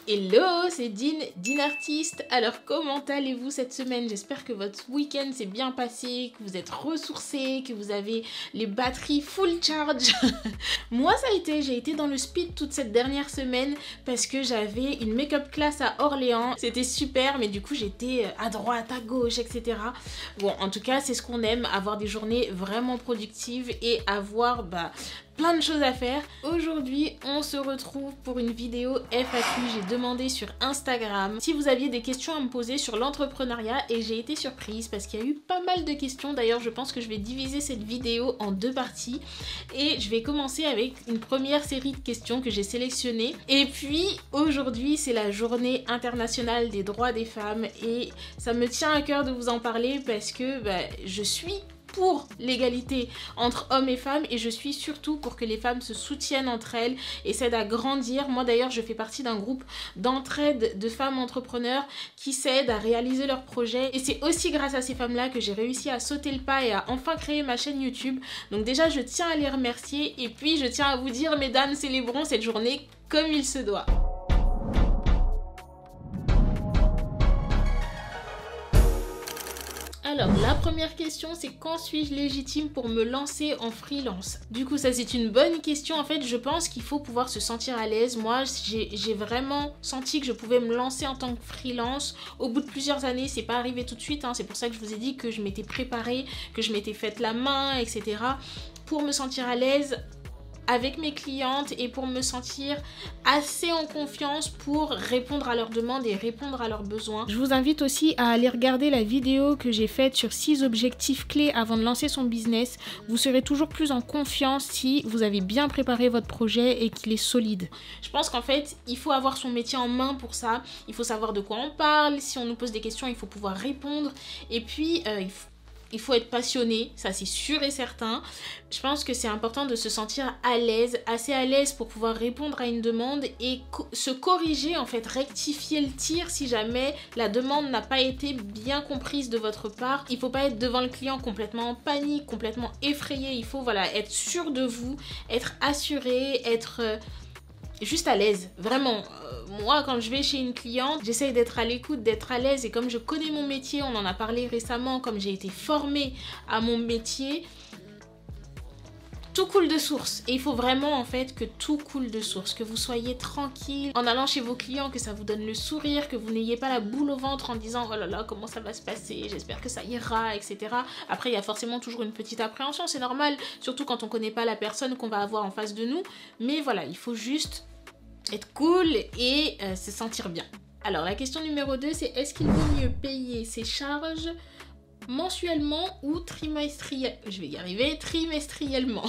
Hello, c'est Dean Artiste. Alors comment allez-vous cette semaine? J'espère que votre week-end s'est bien passé, que vous êtes ressourcés, que vous avez les batteries full charge. Moi ça a été, j'ai été dans le speed toute cette dernière semaine parce que j'avais une make-up class à Orléans. C'était super, mais du coup j'étais à droite, à gauche, etc. Bon, en tout cas c'est ce qu'on aime, avoir des journées vraiment productives et avoir plein de choses à faire. Aujourd'hui, on se retrouve pour une vidéo FAQ. J'ai demandé sur Instagram si vous aviez des questions à me poser sur l'entrepreneuriat et j'ai été surprise parce qu'il y a eu pas mal de questions. D'ailleurs, je pense que je vais diviser cette vidéo en deux parties et je vais commencer avec une première série de questions que j'ai sélectionnées. Et puis, aujourd'hui, c'est la journée internationale des droits des femmes et ça me tient à cœur de vous en parler parce que je suis pour l'égalité entre hommes et femmes et je suis surtout pour que les femmes se soutiennent entre elles et s'aident à grandir. Moi d'ailleurs je fais partie d'un groupe d'entraide de femmes entrepreneurs qui s'aident à réaliser leurs projets et c'est aussi grâce à ces femmes-là que j'ai réussi à sauter le pas et à enfin créer ma chaîne YouTube. Donc déjà je tiens à les remercier et puis je tiens à vous dire mesdames, célébrons cette journée comme il se doit. Alors, la première question, c'est quand suis-je légitime pour me lancer en freelance? Du coup, ça c'est une bonne question. En fait, je pense qu'il faut pouvoir se sentir à l'aise. Moi, j'ai vraiment senti que je pouvais me lancer en tant que freelance. Au bout de plusieurs années, c'est pas arrivé tout de suite. C'est pour ça que je vous ai dit que je m'étais préparée, que je m'étais faite la main, etc. pour me sentir à l'aise avec mes clientes et pour me sentir assez en confiance pour répondre à leurs demandes et répondre à leurs besoins. Je vous invite aussi à aller regarder la vidéo que j'ai faite sur 6 objectifs clés avant de lancer son business. Vous serez toujours plus en confiance si vous avez bien préparé votre projet et qu'il est solide. Je pense qu'en fait, il faut avoir son métier en main pour ça. Il faut savoir de quoi on parle. Si on nous pose des questions, il faut pouvoir répondre. Et puis, il faut être passionné, ça c'est sûr et certain. Je pense que c'est important de se sentir à l'aise, assez à l'aise pour pouvoir répondre à une demande et se corriger, en fait, rectifier le tir si jamais la demande n'a pas été bien comprise de votre part. Il ne faut pas être devant le client complètement en panique, complètement effrayé. Il faut être sûr de vous, être assuré, être juste à l'aise, vraiment. Moi, quand je vais chez une cliente, j'essaye d'être à l'écoute, d'être à l'aise. Et comme je connais mon métier, on en a parlé récemment, comme j'ai été formée à mon métier, tout coule de source. Et il faut vraiment, en fait, que tout coule de source. Que vous soyez tranquille en allant chez vos clients, que ça vous donne le sourire, que vous n'ayez pas la boule au ventre en disant « Oh là là, comment ça va se passer? J'espère que ça ira, etc. » Après, il y a forcément toujours une petite appréhension, c'est normal. Surtout quand on ne connaît pas la personne qu'on va avoir en face de nous. Mais voilà, il faut juste être cool et se sentir bien. Alors la question numéro 2, c'est est-ce qu'il vaut mieux payer ses charges mensuellement ou trimestriellement?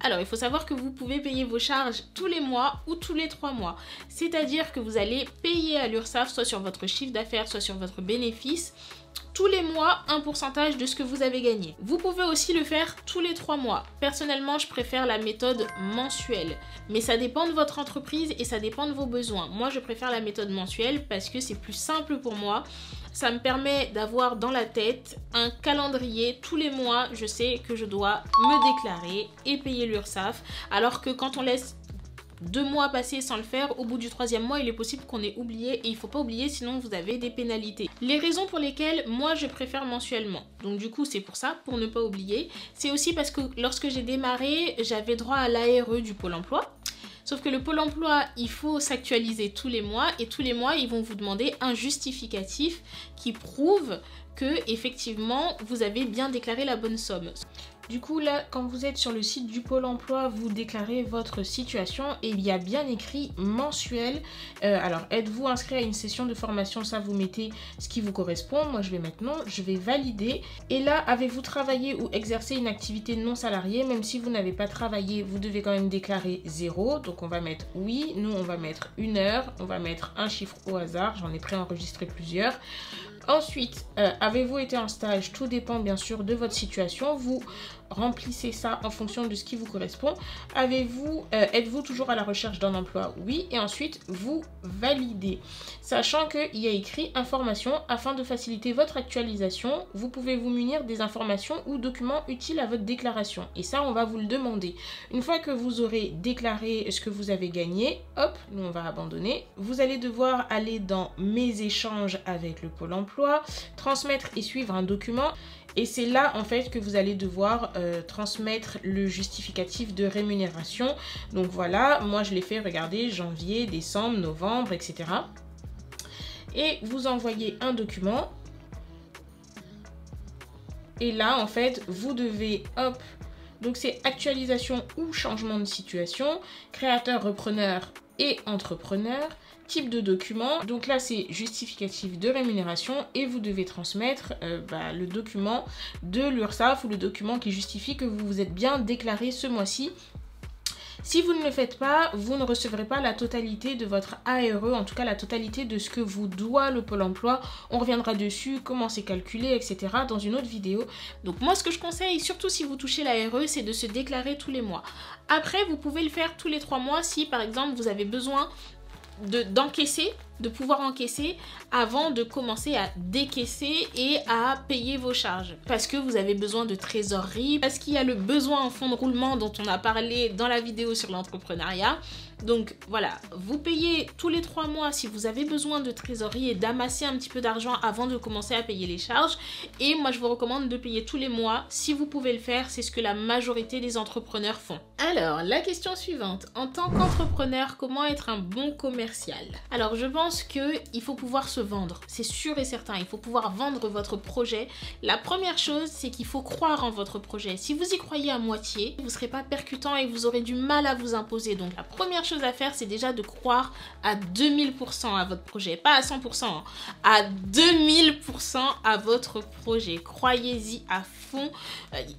Alors, il faut savoir que vous pouvez payer vos charges tous les mois ou tous les 3 mois. C'est-à-dire que vous allez payer à l'URSSAF soit sur votre chiffre d'affaires, soit sur votre bénéfice, tous les mois un pourcentage de ce que vous avez gagné. Vous pouvez aussi le faire tous les 3 mois. Personnellement, je préfère la méthode mensuelle. Mais ça dépend de votre entreprise et ça dépend de vos besoins. Moi, je préfère la méthode mensuelle parce que c'est plus simple pour moi. Ça me permet d'avoir dans la tête un calendrier. Tous les mois, je sais que je dois me déclarer et payer l'URSSAF. Alors que quand on laisse 2 mois passer sans le faire, au bout du 3e mois, il est possible qu'on ait oublié et il faut pas oublier sinon vous avez des pénalités. Les raisons pour lesquelles moi je préfère mensuellement, donc du coup c'est pour ça, pour ne pas oublier, c'est aussi parce que lorsque j'ai démarré, j'avais droit à l'ARE du Pôle emploi. Sauf que le Pôle emploi, il faut s'actualiser tous les mois et tous les mois, ils vont vous demander un justificatif qui prouve que effectivement vous avez bien déclaré la bonne somme. Du coup là, quand vous êtes sur le site du Pôle emploi, vous déclarez votre situation et il y a bien écrit mensuel. Alors êtes-vous inscrit à une session de formation? Ça, vous mettez ce qui vous correspond. Moi je vais mettre non, je vais valider. Et là, avez-vous travaillé ou exercé une activité non salariée? Même si vous n'avez pas travaillé, vous devez quand même déclarer 0. Donc on va mettre oui, nous on va mettre 1 heure, on va mettre un chiffre au hasard, j'en ai préenregistré plusieurs. Ensuite, avez-vous été en stage? Tout dépend bien sûr de votre situation. Vous remplissez ça en fonction de ce qui vous correspond. Êtes-vous toujours à la recherche d'un emploi? Oui. Et ensuite, vous validez. Sachant qu'il y a écrit information afin de faciliter votre actualisation. Vous pouvez vous munir des informations ou documents utiles à votre déclaration. Et ça, on va vous le demander. Une fois que vous aurez déclaré ce que vous avez gagné, hop, nous on va abandonner. Vous allez devoir aller dans mes échanges avec le Pôle emploi, transmettre et suivre un document. Et c'est là en fait que vous allez devoir transmettre le justificatif de rémunération. Donc voilà, moi je l'ai fait, regardez, janvier, décembre, novembre, etc. Et vous envoyez un document. Et là en fait, vous devez, hop, donc c'est actualisation ou changement de situation, créateur, repreneur et entrepreneur. Type de document, donc là c'est justificatif de rémunération et vous devez transmettre le document de l'URSSAF ou le document qui justifie que vous vous êtes bien déclaré ce mois-ci. Si vous ne le faites pas, vous ne recevrez pas la totalité de votre ARE, en tout cas la totalité de ce que vous doit le Pôle emploi. On reviendra dessus, comment c'est calculé, etc. dans une autre vidéo. Donc moi ce que je conseille, surtout si vous touchez l'ARE, c'est de se déclarer tous les mois. Après, vous pouvez le faire tous les 3 mois si par exemple vous avez besoin d'encaisser, de pouvoir encaisser avant de commencer à décaisser et à payer vos charges. Parce que vous avez besoin de trésorerie, parce qu'il y a le besoin en fonds de roulement dont on a parlé dans la vidéo sur l'entrepreneuriat. Donc voilà, vous payez tous les 3 mois si vous avez besoin de trésorerie et d'amasser un petit peu d'argent avant de commencer à payer les charges. Et moi je vous recommande de payer tous les mois si vous pouvez le faire, c'est ce que la majorité des entrepreneurs font. Alors la question suivante, en tant qu'entrepreneur, comment être un bon commercial? Alors je pense qu'il faut pouvoir se vendre, c'est sûr et certain, il faut pouvoir vendre votre projet. La première chose, c'est qu'il faut croire en votre projet. Si vous y croyez à moitié, vous ne serez pas percutant et vous aurez du mal à vous imposer. Donc la première chose à faire, c'est déjà de croire à 2000% à votre projet, pas à 100%, hein, à 2000% à votre projet. Croyez-y à fond.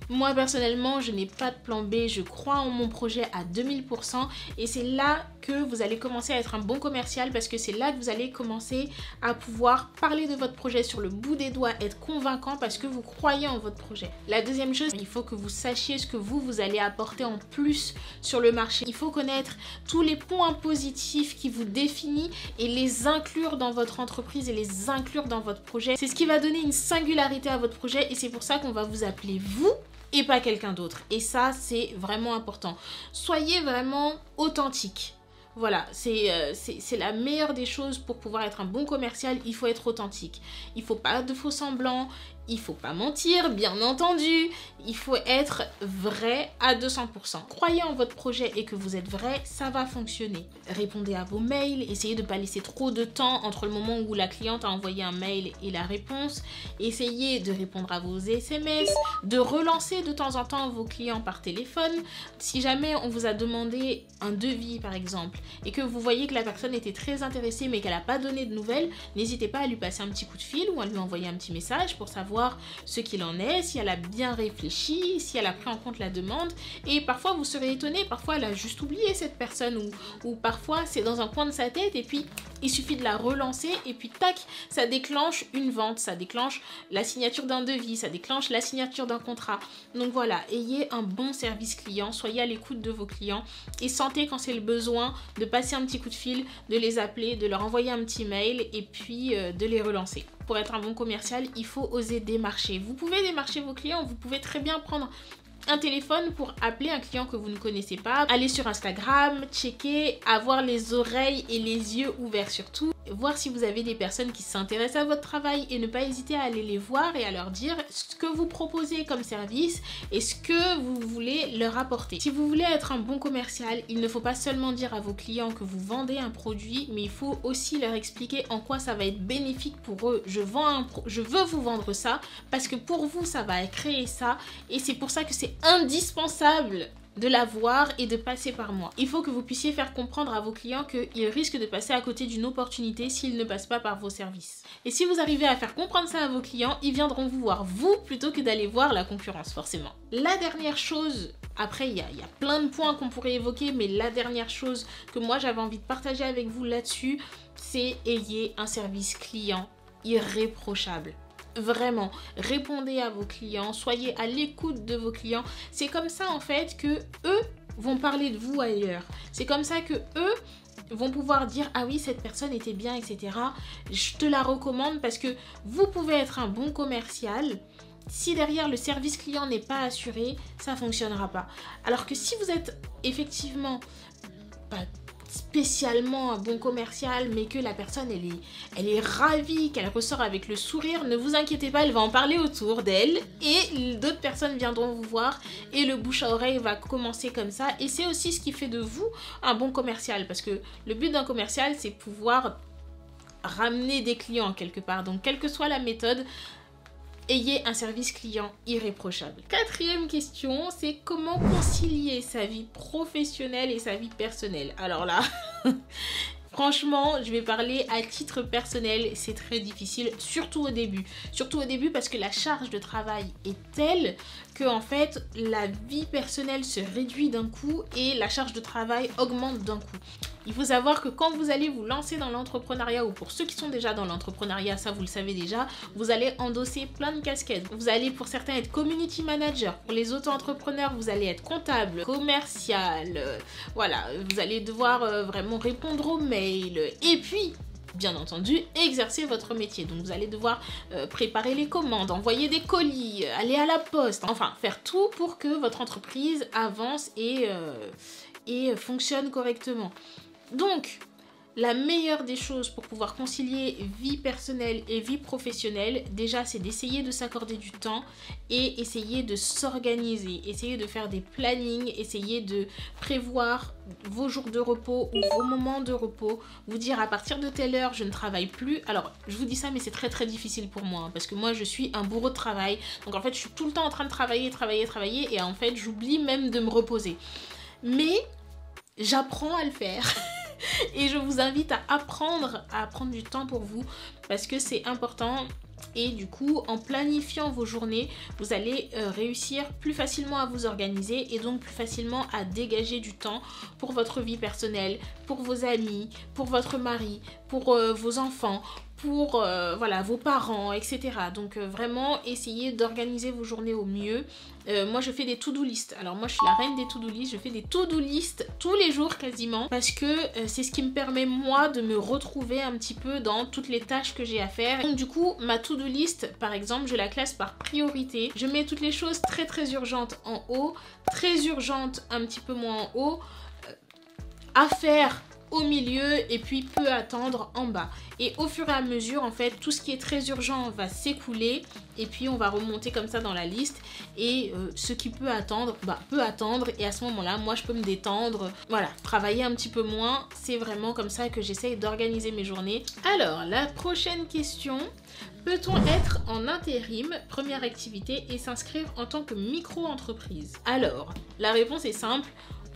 Moi personnellement, je n'ai pas de plan B, je crois en mon projet à 2000% et c'est là que vous allez commencer à être un bon commercial parce que c'est là que vous allez commencer à pouvoir parler de votre projet sur le bout des doigts, être convaincant parce que vous croyez en votre projet. La deuxième chose, il faut que vous sachiez ce que vous allez apporter en plus sur le marché. Il faut connaître tous les points positifs qui vous définissent et les inclure dans votre entreprise et les inclure dans votre projet. C'est ce qui va donner une singularité à votre projet et c'est pour ça qu'on va vous appeler vous et pas quelqu'un d'autre. Et ça, c'est vraiment important. Soyez vraiment authentique. Voilà, c'est la meilleure des choses pour pouvoir être un bon commercial, il faut être authentique. Il ne faut pas de faux semblants, il ne faut pas mentir, bien entendu. Il faut être vrai à 200%. Croyez en votre projet et que vous êtes vrai, ça va fonctionner. Répondez à vos mails, essayez de ne pas laisser trop de temps entre le moment où la cliente a envoyé un mail et la réponse. Essayez de répondre à vos SMS, de relancer de temps en temps vos clients par téléphone. Si jamais on vous a demandé un devis par exemple et que vous voyez que la personne était très intéressée mais qu'elle n'a pas donné de nouvelles, n'hésitez pas à lui passer un petit coup de fil ou à lui envoyer un petit message pour savoir ce qu'il en est, si elle a bien réfléchi, si elle a pris en compte la demande. Et parfois vous serez étonné, parfois elle a juste oublié cette personne ou parfois c'est dans un coin de sa tête et puis il suffit de la relancer et puis tac, ça déclenche une vente, ça déclenche la signature d'un devis, ça déclenche la signature d'un contrat. Donc voilà, ayez un bon service client, soyez à l'écoute de vos clients et sentez quand c'est le besoin de passer un petit coup de fil, de les appeler, de leur envoyer un petit mail et puis de les relancer. Pour être un bon commercial, il faut oser démarcher. Vous pouvez démarcher vos clients, vous pouvez très bien prendre un téléphone pour appeler un client que vous ne connaissez pas, aller sur Instagram, checker, avoir les oreilles et les yeux ouverts surtout, voir si vous avez des personnes qui s'intéressent à votre travail et ne pas hésiter à aller les voir et à leur dire ce que vous proposez comme service et ce que vous voulez leur apporter. Si vous voulez être un bon commercial, il ne faut pas seulement dire à vos clients que vous vendez un produit, mais il faut aussi leur expliquer en quoi ça va être bénéfique pour eux. Je veux vous vendre ça parce que pour vous ça va créer ça et c'est pour ça que c'est indispensable de l'avoir et de passer par moi. Il faut que vous puissiez faire comprendre à vos clients qu'ils risquent de passer à côté d'une opportunité s'ils ne passent pas par vos services. Et si vous arrivez à faire comprendre ça à vos clients, ils viendront vous voir vous plutôt que d'aller voir la concurrence forcément. La dernière chose, après il y a plein de points qu'on pourrait évoquer, mais la dernière chose que moi j'avais envie de partager avec vous là-dessus, c'est ayez un service client irréprochable. Vraiment, répondez à vos clients, soyez à l'écoute de vos clients. C'est comme ça en fait que eux vont parler de vous ailleurs. C'est comme ça que eux vont pouvoir dire ah oui cette personne était bien, etc. Je te la recommande parce que vous pouvez être un bon commercial. Si derrière le service client n'est pas assuré, ça ne fonctionnera pas. Alors que si vous êtes effectivement pas spécialement un bon commercial, mais que la personne elle est ravie, qu'elle ressort avec le sourire, ne vous inquiétez pas, elle va en parler autour d'elle et d'autres personnes viendront vous voir et le bouche à oreille va commencer comme ça. Et c'est aussi ce qui fait de vous un bon commercial, parce que le but d'un commercial c'est pouvoir ramener des clients quelque part. Donc quelle que soit la méthode, ayez un service client irréprochable. Quatrième question, c'est comment concilier sa vie professionnelle et sa vie personnelle. Alors là, franchement, je vais parler à titre personnel, c'est très difficile, surtout au début. Surtout au début parce que la charge de travail est telle que en fait, la vie personnelle se réduit d'un coup et la charge de travail augmente d'un coup. Il faut savoir que quand vous allez vous lancer dans l'entrepreneuriat, ou pour ceux qui sont déjà dans l'entrepreneuriat, ça vous le savez déjà, vous allez endosser plein de casquettes. Vous allez pour certains être community manager, pour les auto-entrepreneurs, vous allez être comptable, commercial, voilà, vous allez devoir vraiment répondre aux mails, et puis bien entendu, exercer votre métier. Donc vous allez devoir préparer les commandes, envoyer des colis, aller à la poste, enfin faire tout pour que votre entreprise avance et fonctionne correctement. Donc, la meilleure des choses pour pouvoir concilier vie personnelle et vie professionnelle, déjà, c'est d'essayer de s'accorder du temps et essayer de s'organiser, essayer de faire des plannings, essayer de prévoir vos jours de repos ou vos moments de repos, vous dire à partir de telle heure, je ne travaille plus. Alors, je vous dis ça, mais c'est très très difficile pour moi, hein, parce que moi, je suis un bourreau de travail. Donc, en fait, je suis tout le temps en train de travailler, et en fait, j'oublie même de me reposer. Mais j'apprends à le faire. Et je vous invite à apprendre du temps pour vous parce que c'est important. Et du coup, en planifiant vos journées, vous allez réussir plus facilement à vous organiser et donc plus facilement à dégager du temps pour votre vie personnelle, pour vos amis, pour votre mari, pour vos enfants, pour voilà, vos parents, etc. Donc vraiment, essayez d'organiser vos journées au mieux. Moi, je fais des to-do list. Alors moi, je suis la reine des to-do list. Je fais des to-do list tous les jours quasiment parce que c'est ce qui me permet, moi, de me retrouver un petit peu dans toutes les tâches que j'ai à faire. Donc du coup, ma to-do list, par exemple, je la classe par priorité. Je mets toutes les choses très très urgentes en haut, très urgentes un petit peu moins en haut, à faire au milieu et puis peut attendre en bas. Et au fur et à mesure, en fait, tout ce qui est très urgent va s'écouler et puis on va remonter comme ça dans la liste et ce qui peut attendre, peut attendre et à ce moment-là, moi je peux me détendre, voilà, travailler un petit peu moins. C'est vraiment comme ça que j'essaye d'organiser mes journées. Alors, la prochaine question, peut-on être en intérim, première activité, et s'inscrire en tant que micro-entreprise? Alors, la réponse est simple.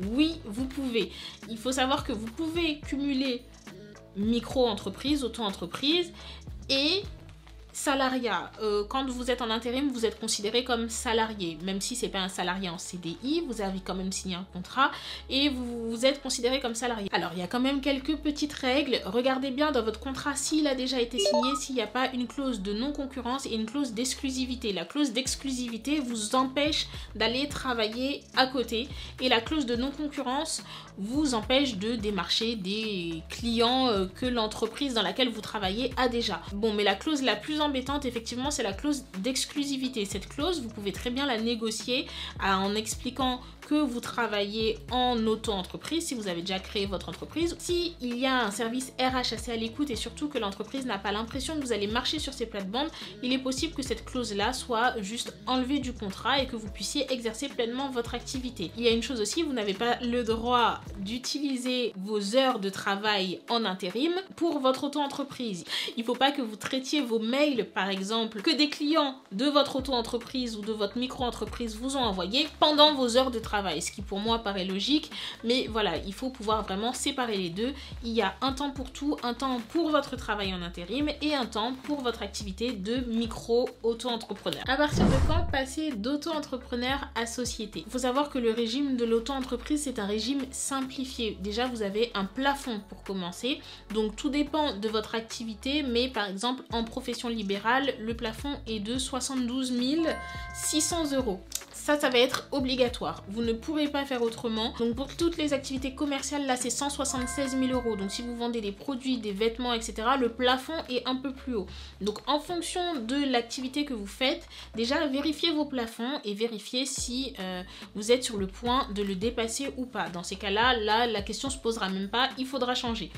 Oui, vous pouvez. Il faut savoir que vous pouvez cumuler micro-entreprise, auto-entreprise et salariat. Quand vous êtes en intérim, vous êtes considéré comme salarié. Même si c'est pas un salarié en CDI, vous avez quand même signé un contrat et vous êtes considéré comme salarié. Alors, il y a quand même quelques petites règles. Regardez bien dans votre contrat s'il a déjà été signé, s'il n'y a pas une clause de non-concurrence et une clause d'exclusivité. La clause d'exclusivité vous empêche d'aller travailler à côté et la clause de non-concurrence vous empêche de démarcher des clients que l'entreprise dans laquelle vous travaillez a déjà. Bon, mais la clause la plus embêtante, effectivement, c'est la clause d'exclusivité. Cette clause, vous pouvez très bien la négocier en expliquant que vous travaillez en auto-entreprise, si vous avez déjà créé votre entreprise. Si il y a un service RH assez à l'écoute et surtout que l'entreprise n'a pas l'impression que vous allez marcher sur ses plates-bandes, il est possible que cette clause-là soit juste enlevée du contrat et que vous puissiez exercer pleinement votre activité. Il y a une chose aussi, vous n'avez pas le droit d'utiliser vos heures de travail en intérim pour votre auto-entreprise. Il ne faut pas que vous traitiez vos mails mails par exemple que des clients de votre auto-entreprise ou de votre micro-entreprise vous ont envoyé pendant vos heures de travail, ce qui pour moi paraît logique, mais voilà, il faut pouvoir vraiment séparer les deux. Il y a un temps pour tout, un temps pour votre travail en intérim et un temps pour votre activité de micro-auto-entrepreneur. À partir de quand passer d'auto-entrepreneur à société? Il faut savoir que le régime de l'auto-entreprise, c'est un régime simplifié. Déjà, vous avez un plafond pour commencer, donc tout dépend de votre activité, mais par exemple en profession libérale, le plafond est de 72 600 €. Ça va être obligatoire. Vous ne pourrez pas faire autrement. Donc pour toutes les activités commerciales, là c'est 176 000 €. Donc si vous vendez des produits, des vêtements, etc., le plafond est un peu plus haut. Donc en fonction de l'activité que vous faites, déjà vérifiez vos plafonds et vérifiez si vous êtes sur le point de le dépasser ou pas. Dans ces cas-là, la question se posera même pas, il faudra changer.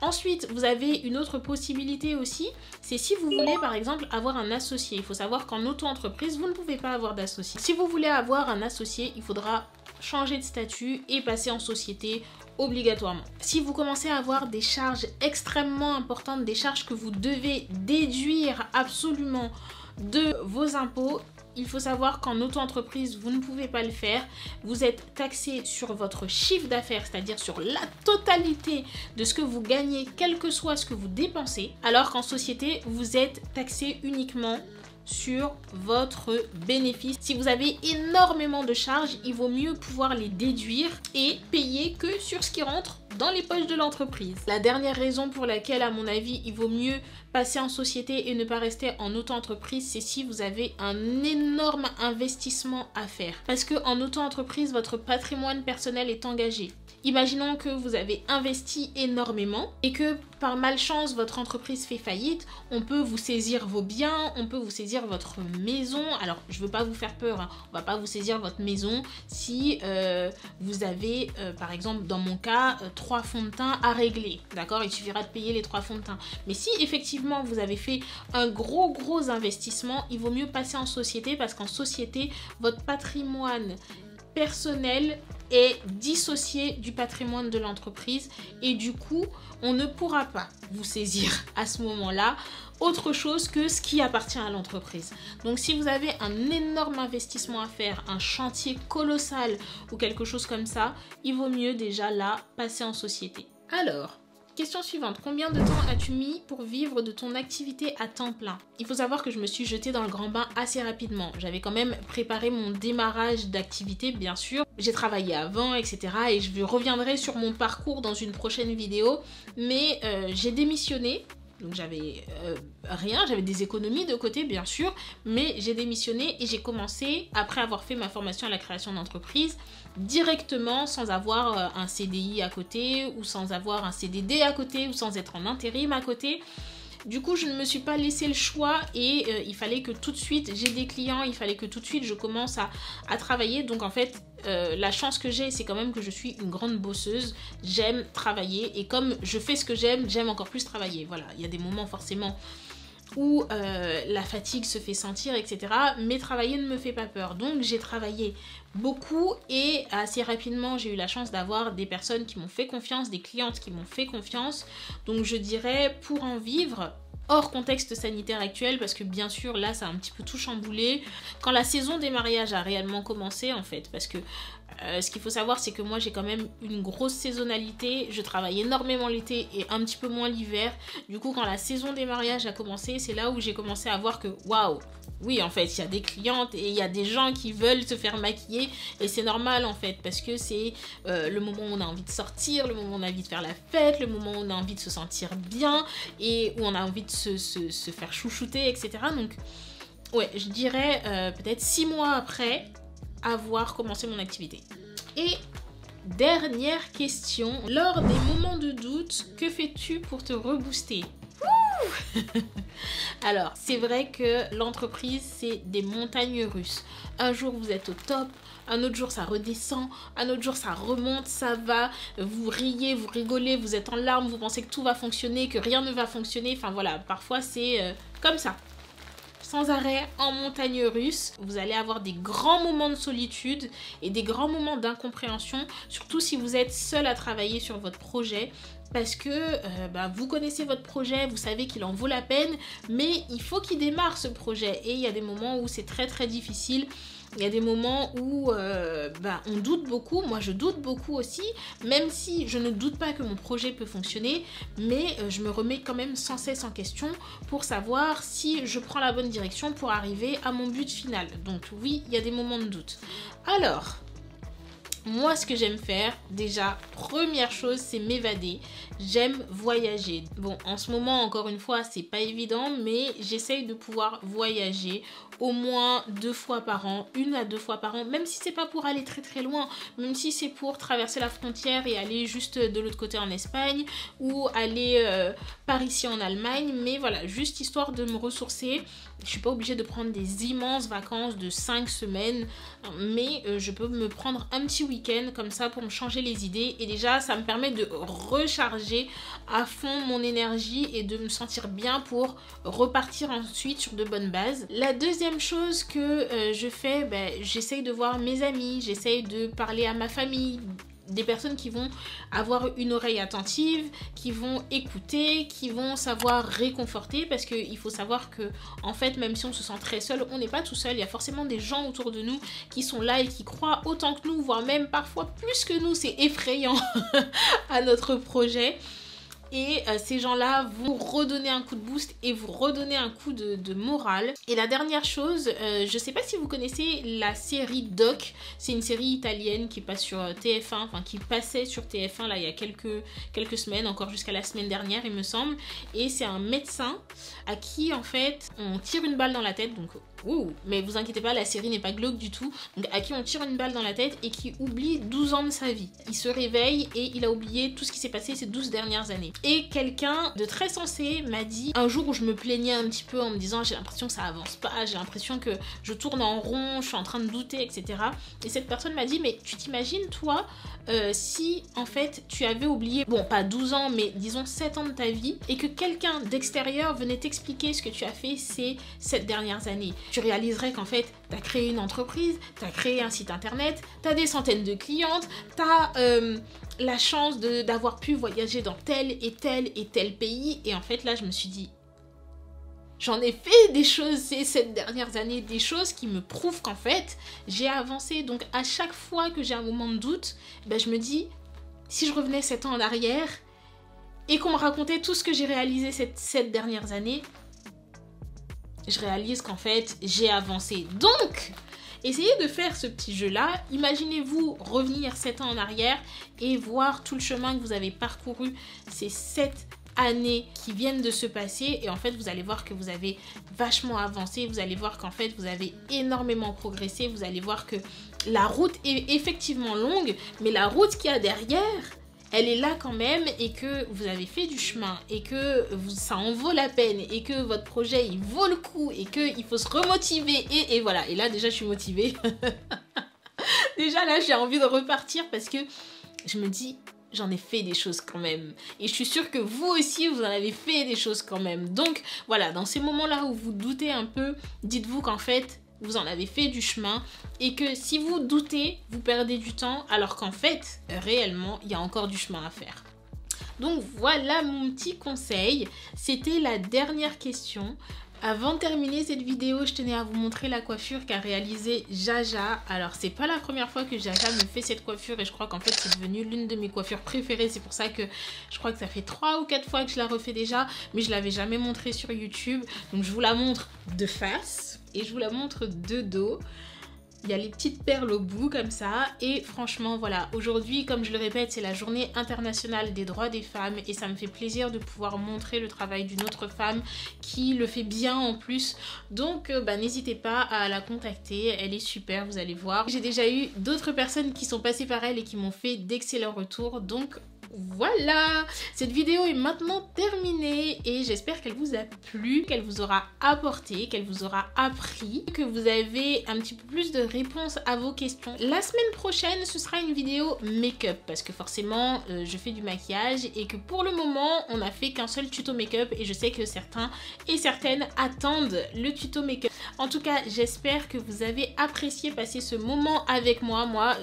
Ensuite, vous avez une autre possibilité aussi, c'est si vous voulez par exemple avoir un associé. Il faut savoir qu'en auto-entreprise, vous ne pouvez pas avoir d'associé. Si vous voulez avoir un associé, il faudra changer de statut et passer en société obligatoirement. Si vous commencez à avoir des charges extrêmement importantes, des charges que vous devez déduire absolument de vos impôts, il faut savoir qu'en auto-entreprise, vous ne pouvez pas le faire. Vous êtes taxé sur votre chiffre d'affaires, c'est-à-dire sur la totalité de ce que vous gagnez, quel que soit ce que vous dépensez, alors qu'en société, vous êtes taxé uniquement sur votre bénéfice. Si vous avez énormément de charges, il vaut mieux pouvoir les déduire et payer que sur ce qui rentre dans les poches de l'entreprise. La dernière raison pour laquelle, à mon avis, il vaut mieux passer en société et ne pas rester en auto-entreprise, c'est si vous avez un énorme investissement à faire. Parce que en auto-entreprise, votre patrimoine personnel est engagé. Imaginons que vous avez investi énormément et que par malchance votre entreprise fait faillite, on peut vous saisir vos biens, on peut vous saisir votre maison. Alors je veux pas vous faire peur, hein. On va pas vous saisir votre maison si vous avez par exemple dans mon cas 3 fonds de teint à régler, d'accord? Il suffira de payer les 3 fonds de teint. Mais si effectivement vous avez fait un gros investissement, il vaut mieux passer en société parce qu'en société votre patrimoine personnel est dissocié du patrimoine de l'entreprise et du coup on ne pourra pas vous saisir à ce moment-là autre chose que ce qui appartient à l'entreprise. Donc si vous avez un énorme investissement à faire, un chantier colossal ou quelque chose comme ça, il vaut mieux déjà là passer en société. Alors, question suivante, combien de temps as-tu mis pour vivre de ton activité à temps plein? Il faut savoir que je me suis jetée dans le grand bain assez rapidement. J'avais quand même préparé mon démarrage d'activité, bien sûr. J'ai travaillé avant, etc. Et je reviendrai sur mon parcours dans une prochaine vidéo. Mais j'ai démissionné. Donc j'avais rien, j'avais des économies de côté bien sûr, mais j'ai démissionné et j'ai commencé, après avoir fait ma formation à la création d'entreprise, directement sans avoir un CDI à côté ou sans avoir un CDD à côté ou sans être en intérim à côté. Du coup, je ne me suis pas laissé le choix et il fallait que tout de suite, j'ai des clients, il fallait que tout de suite je commence à travailler. Donc en fait, la chance que j'ai, c'est quand même que je suis une grande bosseuse. J'aime travailler et comme je fais ce que j'aime encore plus travailler. Voilà, il y a des moments forcément où la fatigue se fait sentir, etc. Mais travailler ne me fait pas peur. Donc j'ai travaillé beaucoup et assez rapidement j'ai eu la chance d'avoir des personnes qui m'ont fait confiance, des clientes qui m'ont fait confiance. Donc je dirais pour en vivre, hors contexte sanitaire actuel, parce que bien sûr là ça a un petit peu tout chamboulé, quand la saison des mariages a réellement commencé en fait, parce que ce qu'il faut savoir c'est que moi j'ai quand même une grosse saisonnalité, je travaille énormément l'été et un petit peu moins l'hiver. Du coup quand la saison des mariages a commencé, c'est là où j'ai commencé à voir que waouh, oui en fait il y a des clientes et il y a des gens qui veulent se faire maquiller et c'est normal en fait parce que c'est le moment où on a envie de sortir, le moment où on a envie de faire la fête, le moment où on a envie de se sentir bien et où on a envie de se faire chouchouter, etc. Donc ouais, je dirais peut-être 6 mois après avoir commencé mon activité. Et dernière question, lors des moments de doute, que fais-tu pour te rebooster? Alors, c'est vrai que l'entreprise, c'est des montagnes russes. Un jour, vous êtes au top, un autre jour, ça redescend, un autre jour, ça remonte, ça va, vous riez, vous rigolez, vous êtes en larmes, vous pensez que tout va fonctionner, que rien ne va fonctionner. Enfin voilà, parfois, c'est comme ça. sans arrêt en montagne russe. Vous allez avoir des grands moments de solitude et des grands moments d'incompréhension, surtout si vous êtes seul à travailler sur votre projet. Parce que vous connaissez votre projet, vous savez qu'il en vaut la peine, mais il faut qu'il démarre ce projet. Et il y a des moments où c'est très très difficile. Il y a des moments où on doute beaucoup, moi je doute beaucoup aussi, même si je ne doute pas que mon projet peut fonctionner, mais je me remets quand même sans cesse en question pour savoir si je prends la bonne direction pour arriver à mon but final. Donc oui, il y a des moments de doute. Alors, moi, ce que j'aime faire, déjà, première chose, c'est m'évader. J'aime voyager. Bon, en ce moment, encore une fois, c'est pas évident, mais j'essaye de pouvoir voyager au moins 2 fois par an, 1 à 2 fois par an, même si c'est pas pour aller très très loin, même si c'est pour traverser la frontière et aller juste de l'autre côté en Espagne ou aller par ici en Allemagne, mais voilà, juste histoire de me ressourcer. Je suis pas obligée de prendre des immenses vacances de 5 semaines, mais je peux me prendre un petit week-end comme ça pour me changer les idées, et déjà ça me permet de recharger à fond mon énergie et de me sentir bien pour repartir ensuite sur de bonnes bases. La deuxième chose que je fais, j'essaye de voir mes amis, j'essaye de parler à ma famille, des personnes qui vont avoir une oreille attentive, qui vont écouter, qui vont savoir réconforter, parce qu'il faut savoir que en fait, même si on se sent très seul, on n'est pas tout seul, il y a forcément des gens autour de nous qui sont là et qui croient autant que nous, voire même parfois plus que nous. C'est effrayant à notre projet. Et ces gens-là vont redonner un coup de boost et vous redonner un coup de morale. Et la dernière chose, je sais pas si vous connaissez la série Doc. C'est une série italienne qui passe sur TF1, enfin qui passait sur TF1 là il y a quelques semaines, encore jusqu'à la semaine dernière il me semble. Et c'est un médecin à qui en fait on tire une balle dans la tête, donc mais vous inquiétez pas, la série n'est pas glauque du tout. Donc à qui on tire une balle dans la tête et qui oublie 12 ans de sa vie. Il se réveille et il a oublié tout ce qui s'est passé ces 12 dernières années. Et quelqu'un de très sensé m'a dit, un jour où je me plaignais un petit peu en me disant j'ai l'impression que ça avance pas, j'ai l'impression que je tourne en rond, je suis en train de douter, etc. Et cette personne m'a dit, mais tu t'imagines toi si en fait tu avais oublié, bon pas 12 ans mais disons 7 ans de ta vie, et que quelqu'un d'extérieur venait t'expliquer ce que tu as fait ces 7 dernières années. Tu réaliserais qu'en fait tu as créé une entreprise, tu as créé un site internet, tu as des centaines de clientes, tu as la chance d'avoir pu voyager dans tel et tel pays. Et en fait là je me suis dit, j'en ai fait des choses ces 7 dernières années, des choses qui me prouvent qu'en fait j'ai avancé. Donc à chaque fois que j'ai un moment de doute, je me dis, si je revenais 7 ans en arrière et qu'on me racontait tout ce que j'ai réalisé ces 7 dernières années, je réalise qu'en fait j'ai avancé. Donc essayez de faire ce petit jeu-là. Imaginez-vous revenir 7 ans en arrière et voir tout le chemin que vous avez parcouru ces 7 années qui viennent de se passer, et en fait vous allez voir que vous avez vachement avancé, vous allez voir qu'en fait vous avez énormément progressé, vous allez voir que la route est effectivement longue, mais la route qu'il y a derrière, elle est là quand même, et que vous avez fait du chemin et que ça en vaut la peine et que votre projet il vaut le coup et qu'il faut se remotiver et voilà. Et là déjà je suis motivée. Déjà là j'ai envie de repartir parce que je me dis, j'en ai fait des choses quand même. Et je suis sûre que vous aussi, vous en avez fait des choses quand même. Donc voilà, dans ces moments-là où vous doutez un peu, dites-vous qu'en fait, vous en avez fait du chemin et que si vous doutez, vous perdez du temps, alors qu'en fait, réellement, il y a encore du chemin à faire. Donc voilà mon petit conseil. C'était la dernière question. Avant de terminer cette vidéo, je tenais à vous montrer la coiffure qu'a réalisée Jaja. Alors c'est pas la première fois que Jaja me fait cette coiffure et je crois qu'en fait c'est devenu l'une de mes coiffures préférées. C'est pour ça que je crois que ça fait 3 ou 4 fois que je la refais déjà, mais je l'avais jamais montrée sur YouTube. Donc je vous la montre de face et je vous la montre de dos. Il y a les petites perles au bout comme ça, et franchement voilà, aujourd'hui comme je le répète, c'est la journée internationale des droits des femmes et ça me fait plaisir de pouvoir montrer le travail d'une autre femme qui le fait bien en plus. Donc n'hésitez pas à la contacter, elle est super, vous allez voir. J'ai déjà eu d'autres personnes qui sont passées par elle et qui m'ont fait d'excellents retours, donc Voilà, cette vidéo est maintenant terminée et j'espère qu'elle vous a plu, qu'elle vous aura apporté, qu'elle vous aura appris, que vous avez un petit peu plus de réponses à vos questions. La semaine prochaine, ce sera une vidéo make-up parce que forcément, je fais du maquillage et que pour le moment, on n'a fait qu'un seul tuto make-up et je sais que certains et certaines attendent le tuto make-up. En tout cas, j'espère que vous avez apprécié passer ce moment avec moi. Moi,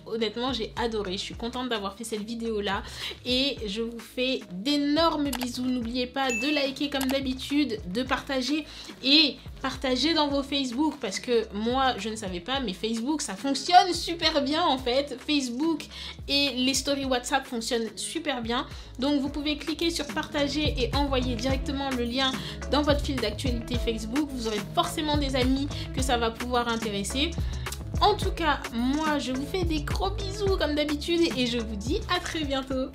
honnêtement, j'ai adoré. Je suis contente d'avoir fait cette vidéo-là. Et je vous fais d'énormes bisous. N'oubliez pas de liker comme d'habitude, de partager et partager dans vos Facebook parce que moi je ne savais pas mais Facebook ça fonctionne super bien en fait. Facebook et les stories WhatsApp fonctionnent super bien. Donc vous pouvez cliquer sur partager et envoyer directement le lien dans votre fil d'actualité Facebook. Vous aurez forcément des amis que ça va pouvoir intéresser. En tout cas, moi je vous fais des gros bisous comme d'habitude et je vous dis à très bientôt.